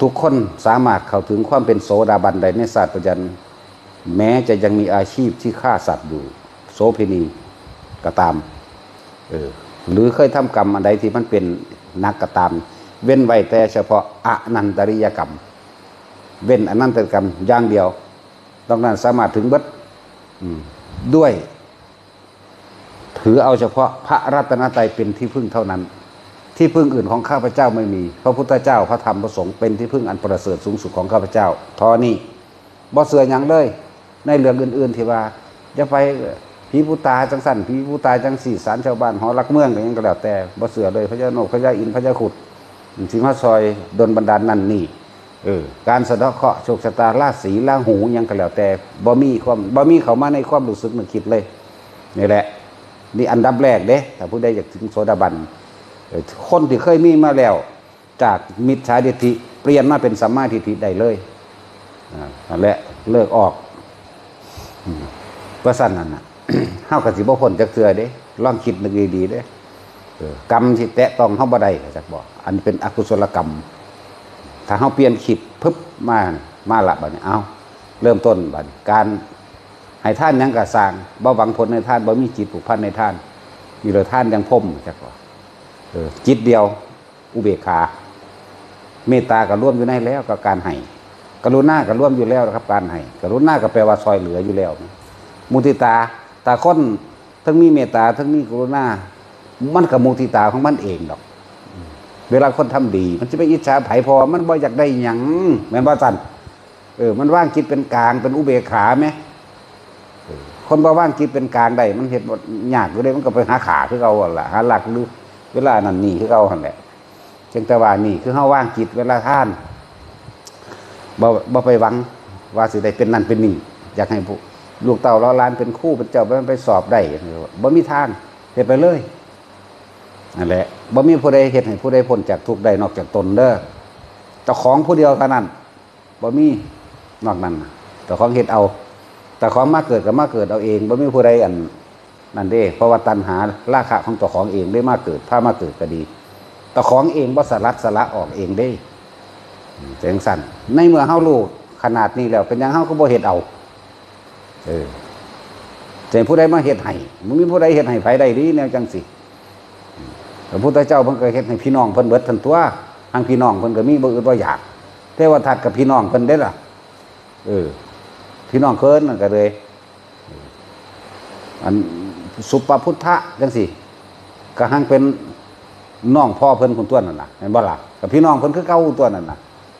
ทุกคนสามารถเข้าถึงความเป็นโสดาบันได้ในศาสตร์ปัจจุบันแม้จะยังมีอาชีพที่ฆ่าสัตว์อยู่โสเภณีก็ตามหรือเคยทำกรรมอันใดที่มันเป็นนักก็ตามเว้นไว้แต่เฉพาะอนันตริยกรรมเว้นอนันตริยกรรมอย่างเดียวต้องนั้นสามารถถึงเบิดด้วยถือเอาเฉพาะพระรัตนตรัยเป็นที่พึ่งเท่านั้นที่พึ่งอื่นของข้าพเจ้าไม่มีพระพุทธเจ้าพระธรรมพระสงฆ์เป็นที่พึ่งอันประเสริฐสูงสุดของข้าพเจ้าทอนี้บ่เสือหยังเลยในเรื่องอื่นๆที่ว่าจะไปผีผู้ตาจังสั่นผีผู้ตาจังสี่สารชาวบ้านหอรักเมืองอย่างนี้ก็แล้วแต่บ่เสือเลยพระเจ้าโนพระเจ้าอินพระเจ้าขุดสิมาซอยดลบันดาลนั่นนี่การสะเดาะเคราะห์โชคชะตาราศีราหูยังก็แล้วแต่บ่มีเขามาในความรู้สึกนึกคิดเลยนี่แหละนี่อันดับแรกเด้ถ้าผู้ใดอยากถึงโสดาบันคนที่เคยมีมาแล้วจากมิจฉาทิฏฐิเปลี่ยนมาเป็นสัมมาทิฏฐิได้เลยนั่นแหละเลิกออกเพราะสั้นนั่นน่ะ เฮาก็สิบ่พ้นจักเทื่อเด้ลองคิดนึกดีๆเด้กรรมที่แตะต้องเฮาบ่ได้จักบ่อันเป็นอกุศลกรรมถ้าเฮาเปลี่ยนคิดปึ๊บมาละบัดนี้เอาเริ่มต้นบัดการให้ท่านหยังก็สร้างบ่หวังผลในท่านบ่มีจิตผูกพันในท่านมีแต่ท่านยังพรหมจักบ่จิตเดียวอุเบกขาเมตตาก็ร่วมอยู่ในแล้วกับการให้กรุณาก็ร่วมอยู่แล้วนะครับการให้กรุณาก็แปลว่าซอยเหลืออยู่แล้วมุทิตาตาคนทั้งมีเมตตาทั้งมีกรุณามันกับมุทิตาของมันเองดอกเวลาคนทำดีมันจะไปอิจฉาไผพอมันบ่อยากได้หยังแม่นบ่ซั่นมันว่างจิตเป็นกลางเป็นอุเบกขาไหมคนบ่ว่างจิตเป็นกลางได้มันเฮ็ดบ่ยากอยู่เด้มันก็ไปหาขาคือเก่าล่ะหาหลักหรือเวลานั้นนี่คือเก่าหั่นแหละจังแต่ว่านี่คือเฮาว่างจิตเวลาท่านบ่ไปหวังว่าสิได้เป็นนั่นเป็นนี่อยากให้ลูกเต่าล้อล้านเป็นคู่เป็นเจ้าไปสอบได้บ่มีทางเฮ็ดไปเลยนั่นแหละบ่มีผู้ใดเฮ็ดให้ผู้ใดพ้นจากทุกข์ได้นอกจากตนเด้อเจ้าของผู้เดียวเท่านั้นบ่มีนอกนั้นเจ้าของเฮ็ดเอาแต่ของมาเกิดก็มาเกิดเอาเองบ่มีผู้ใดอันนั่นเด้เพราะว่าตัณหาราคะของเจ้าของเองได้มาเกิดถ้ามาเกิดก็ดีเจ้าของเองบ่สละออกเองได้จังซั่นในเมื่อเฮารู้ขนาดนี้แล้วเป็นหยังเฮาก็บ่เฮ็ดเอาแต่ผู้ใดมาเฮ็ดให้บ่มีผู้ใดเฮ็ดให้ไผได้ดีแนวจังสิพระพุทธเจ้าเพิ่นก็เฮ็ดให้พี่น้องเพิ่นเบิดทั้งตัวทางพี่น้องเพิ่นก็มีบ่อึดบ่อยากเทวทัตกับพี่น้องเพิ่นเด้ล่ะพี่น้องเพิ่นนั่นก็เลยอันสุปพุทธะจังสิก็หังเป็นน้องพ่อเพิ่นคนตัวนั่นน่ะเห็นบ่ล่ะกับพี่น้องเพิ่นคือเก่าตัวนั่นน่ะ